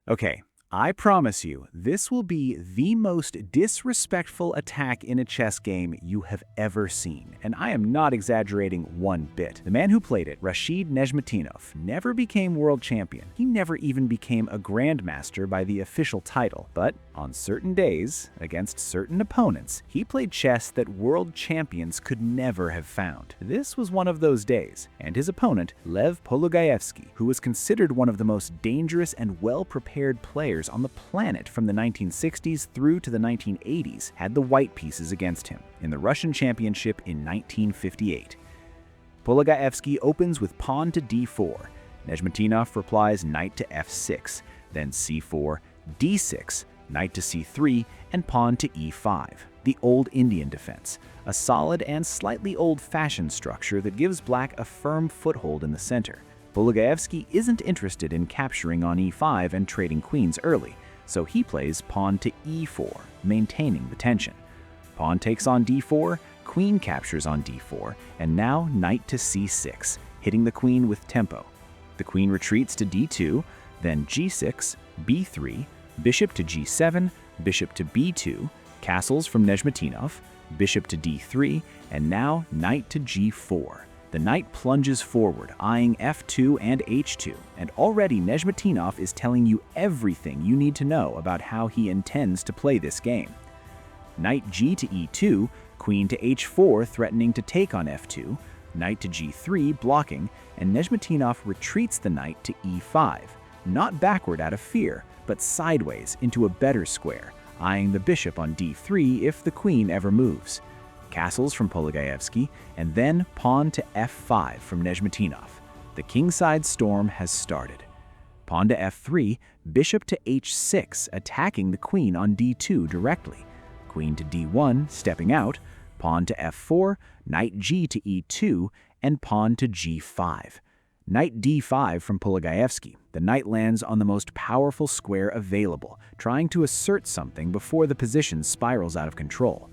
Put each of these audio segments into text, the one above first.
Okay, I promise you, this will be the most disrespectful attack in a chess game you have ever seen, and I am not exaggerating one bit. The man who played it, Rashid Nezhmetdinov, never became world champion. He never even became a grandmaster by the official title, but on certain days, against certain opponents, he played chess that world champions could never have found. This was one of those days, and his opponent, Lev Polugayevsky, who was considered one of the most dangerous and well-prepared players on the planet from the 1960s through to the 1980s, had the white pieces against him in the Russian championship in 1958. Polugayevsky opens with pawn to d4. Nezhmetdinov replies knight to f6, then c4, d6, knight to c3, and pawn to e5, the old Indian defense, a solid and slightly old-fashioned structure that gives black a firm foothold in the center. Polugayevsky isn't interested in capturing on e5 and trading queens early, so he plays pawn to e4, maintaining the tension. Pawn takes on d4, queen captures on d4, and now knight to c6, hitting the queen with tempo. The queen retreats to d2, then g6, b3, bishop to g7, bishop to b2, castles from Nezhmetdinov, bishop to d3, and now knight to g4. The knight plunges forward, eyeing f2 and h2, and already Nezhmetdinov is telling you everything you need to know about how he intends to play this game. Knight g to e2, queen to h4 threatening to take on f2, knight to g3 blocking, and Nezhmetdinov retreats the knight to e5, not backward out of fear, but sideways into a better square, eyeing the bishop on d3 if the queen ever moves. Castles from Polugayevsky, and then pawn to f5 from Nezhmetdinov. The kingside storm has started. Pawn to f3, bishop to h6, attacking the queen on d2 directly. Queen to d1, stepping out, pawn to f4, knight g to e2, and pawn to g5. Knight d5 from Polugayevsky. The knight lands on the most powerful square available, trying to assert something before the position spirals out of control.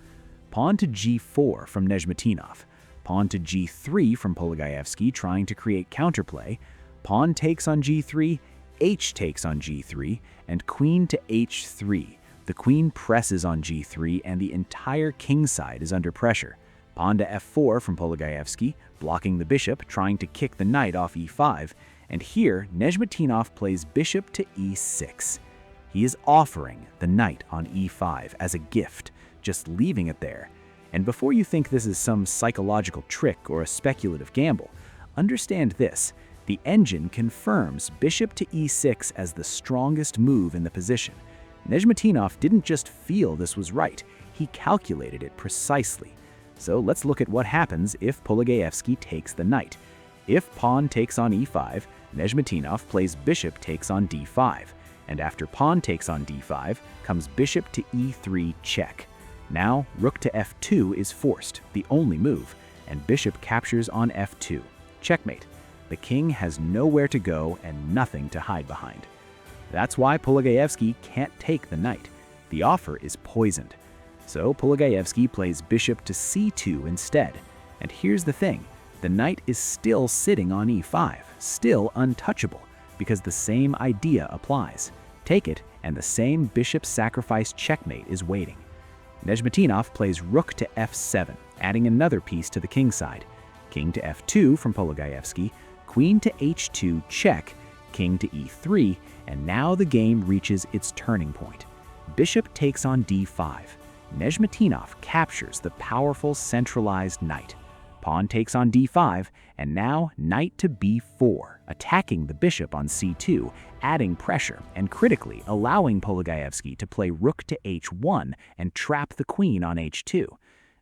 Pawn to g4 from Nezhmetdinov. Pawn to g3 from Polugayevsky, trying to create counterplay. Pawn takes on g3, h takes on g3, and queen to h3. The queen presses on g3 and the entire kingside is under pressure. Pawn to f4 from Polugayevsky, blocking the bishop, trying to kick the knight off e5, and here Nezhmetdinov plays bishop to e6. He is offering the knight on e5 as a gift, just leaving it there. And before you think this is some psychological trick or a speculative gamble, understand this: the engine confirms bishop to e6 as the strongest move in the position. Nezhmetdinov didn't just feel this was right, he calculated it precisely. So let's look at what happens if Polugayevsky takes the knight. If pawn takes on e5, Nezhmetdinov plays bishop takes on d5, and after pawn takes on d5 comes bishop to e3 check. Now rook to f2 is forced, the only move, and bishop captures on f2. Checkmate. The king has nowhere to go and nothing to hide behind. That's why Polugayevsky can't take the knight. The offer is poisoned. So Polugayevsky plays bishop to c2 instead. And here's the thing, the knight is still sitting on e5, still untouchable, because the same idea applies. Take it, and the same bishop sacrifice checkmate is waiting. Nezhmetdinov plays rook to f7, adding another piece to the kingside. King to f2 from Polugayevsky, queen to h2 check, king to e3, and now the game reaches its turning point. Bishop takes on d5. Nezhmetdinov captures the powerful centralized knight. Pawn takes on d5, and now knight to b4, attacking the bishop on c2, adding pressure, and critically allowing Polugayevsky to play rook to h1 and trap the queen on h2,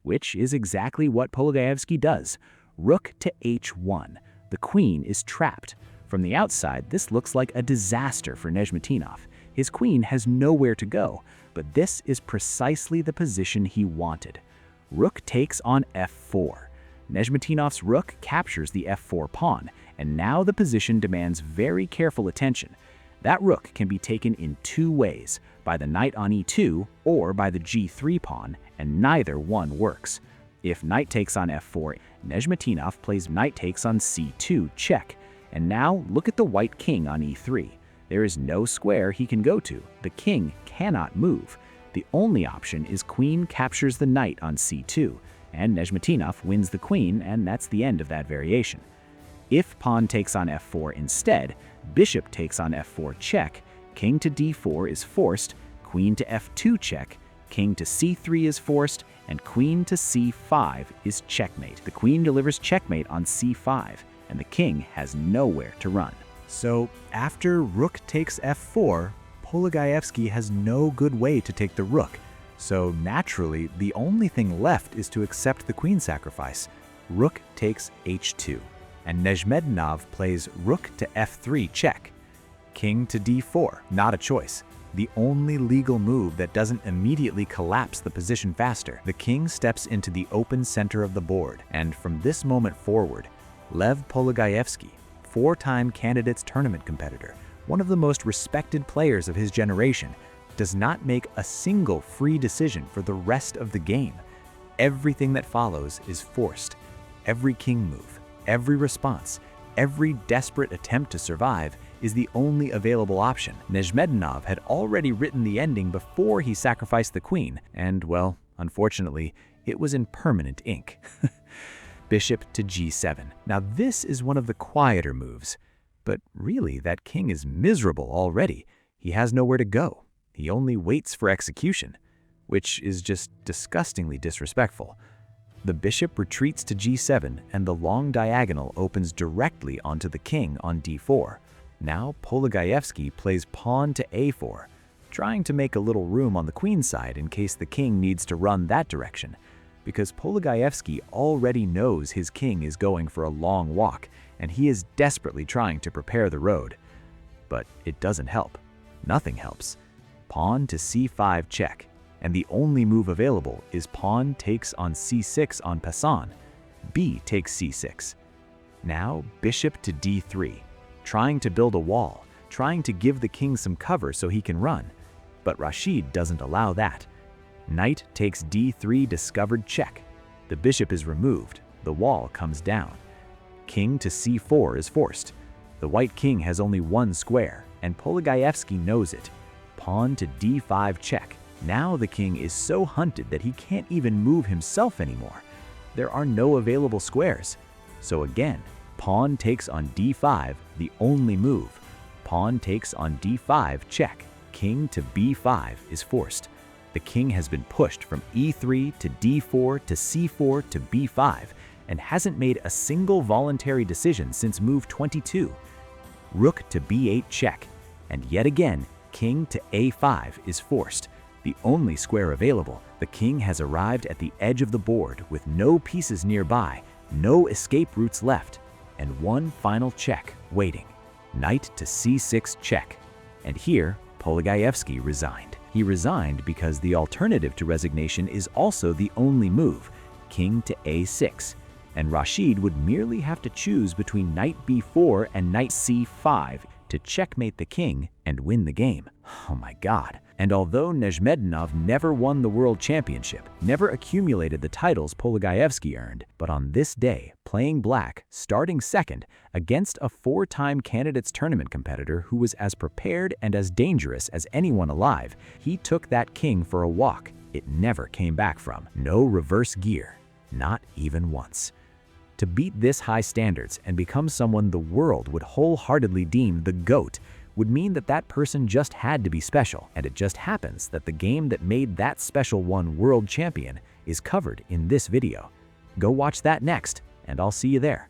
which is exactly what Polugayevsky does. Rook to h1. The queen is trapped. From the outside, this looks like a disaster for Nezhmetdinov. His queen has nowhere to go, but this is precisely the position he wanted. Rook takes on f4. Nezhmetdinov's rook captures the f4 pawn, and now the position demands very careful attention. That rook can be taken in two ways, by the knight on e2 or by the g3 pawn, and neither one works. If knight takes on f4, Nezhmetdinov plays knight takes on c2 check, and now look at the white king on e3. There is no square he can go to. The king cannot move. The only option is queen captures the knight on c2, and Nezhmetdinov wins the queen, and that's the end of that variation. If pawn takes on f4 instead, bishop takes on f4 check, king to d4 is forced, queen to f2 check, king to c3 is forced, and queen to c5 is checkmate. The queen delivers checkmate on c5, and the king has nowhere to run. So after rook takes f4, Polugayevsky has no good way to take the rook. So naturally, the only thing left is to accept the queen sacrifice. Rook takes h2, and Nezhmetdinov plays rook to f3 check. King to d4, not a choice. The only legal move that doesn't immediately collapse the position faster. The king steps into the open center of the board, and from this moment forward, Lev Polugayevsky, four-time candidates tournament competitor, one of the most respected players of his generation, does not make a single free decision for the rest of the game. Everything that follows is forced. Every king move, every response, every desperate attempt to survive is the only available option. Nezhmetdinov had already written the ending before he sacrificed the queen, and, well, unfortunately, it was in permanent ink. Bishop to g7. Now this is one of the quieter moves, but really that king is miserable already. He has nowhere to go. He only waits for execution, which is just disgustingly disrespectful. The bishop retreats to g7, and the long diagonal opens directly onto the king on d4. Now Polugayevsky plays pawn to a4, trying to make a little room on the queen side in case the king needs to run that direction, because Polugayevsky already knows his king is going for a long walk, and he is desperately trying to prepare the road. But it doesn't help. Nothing helps. Pawn to c5 check, and the only move available is pawn takes on c6 en passant. B takes c6. Now bishop to d3, trying to build a wall, trying to give the king some cover so he can run. But Rashid doesn't allow that. Knight takes d3 discovered check. The bishop is removed, the wall comes down. King to c4 is forced. The white king has only one square, and Polugayevsky knows it. Pawn to d5 check. Now the king is so hunted that he can't even move himself anymore. There are no available squares. So again, pawn takes on d5, the only move. Pawn takes on d5 check. King to b5 is forced. The king has been pushed from e3 to d4 to c4 to b5 and hasn't made a single voluntary decision since move 22. Rook to b8 check, and yet again, king to a5 is forced. The only square available, the king has arrived at the edge of the board with no pieces nearby, no escape routes left, and one final check waiting. Knight to c6 check. And here, Polugayevsky resigned. He resigned because the alternative to resignation is also the only move, king to a6, and Rashid would merely have to choose between knight b4 and knight c5 to checkmate the king and win the game. Oh my God. And although Nezhmetdinov never won the world championship, never accumulated the titles Polugayevsky earned, but on this day, playing black, starting second, against a four-time candidates tournament competitor who was as prepared and as dangerous as anyone alive, he took that king for a walk it never came back from. No reverse gear, not even once. To beat this high standards and become someone the world would wholeheartedly deem the GOAT would mean that that person just had to be special, and it just happens that the game that made that special one world champion is covered in this video. Go watch that next, and I'll see you there.